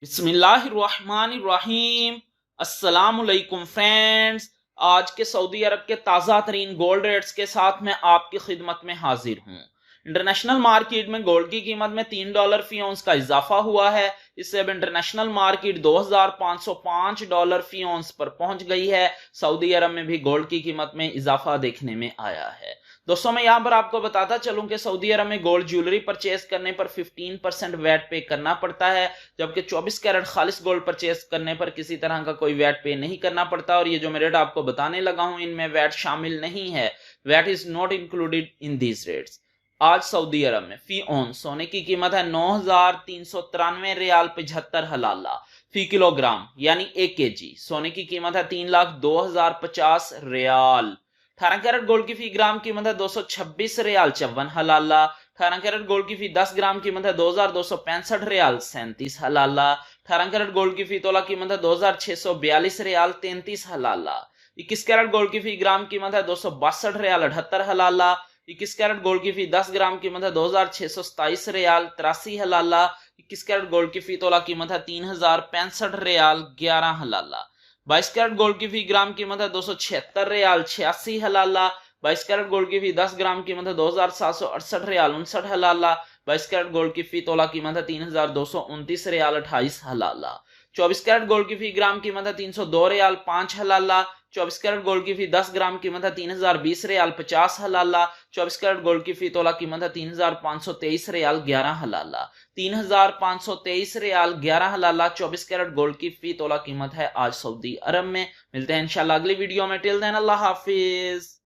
बिस्मिल्लाहिर्रहमानिर्रहीम। अस्सलामुअलैकुम फ्रेंड्स। आज के सऊदी अरब के ताज़ा तरीन गोल्ड रेट्स के साथ मैं आपकी खिदमत में हाजिर हूँ। इंटरनेशनल मार्केट में गोल्ड की कीमत में $3 फी औंस का इजाफा हुआ है। इससे अब इंटरनेशनल मार्केट $2505 फी औंस पर पहुंच गई है। सऊदी अरब में भी गोल्ड की कीमत में इजाफा देखने में आया है। दोस्तों, मैं यहां पर आपको बताता चलूं कि सऊदी अरब में गोल्ड ज्वेलरी परचेज करने पर 15% वैट पे करना पड़ता है, जबकि 24 कैरेट खालिस गोल्ड परचेज करने पर किसी तरह का कोई वैट पे नहीं करना पड़ता। और ये जो मैं रेट आपको बताने लगा हूं, इनमें वैट शामिल नहीं है। VAT is not included in these rates. आज सऊदी अरब में फी ऑन सोने की कीमत है 9,393 रियाल 75 हलाला फी किलोग्राम, यानी 1 kg। सोने की कीमत है 3,02,050 रियाल। 18 कैरेट गोल्ड की फी ग्राम कीमत है 226 रियाल 54 हलाला। 18 कैरेट गोल्ड की फी 10 ग्राम कीमत है 2,265 रियाल 37 हलाला। 18 कैरेट गोल्ड की फी तोला कीमत है 2,642 रियाल 33 हलाला। 21 कैरेट गोल्ड की फी ग्राम कीमत है 262 रियाल 78 हलाला। 21 कैरेट गोल्ड की फी 10 ग्राम कीमत है 2,627 रियाल 83 हलाला। 21 कैरेट गोल्ड की फी तोला कीमत है 3,065 रियाल 11 हलाला। 22 कैरेट गोल्ड की फी ग्राम कीमत है 276 रियाल 86 हलाला। 22 कैरेट गोल्ड की फी 10 ग्राम कीमत है 2,768 रियाल 59 हलाला। 22 कैरेट गोल्ड की फी तोला कीमत है 3,229 रियाल 28 हलाला। 24 कैरेट गोल्ड की फी ग्राम कीमत है 302 रियाल 5 हलाला। 24 कैरेट गोल्ड की फी 10 ग्राम कीमत है 3,020 रियाल 50 हलाला। 24 कैरेट गोल्ड की फी तोला कीमत है 3,523 रियाल 11 हलाला। 3,523 रियाल 11 हलाला 24 कैरेट गोल्ड की फी तोला कीमत है आज सऊदी अरब में। मिलते हैं इंशाल्लाह अगली वीडियो में। टिल देन अल्लाह हाफिज।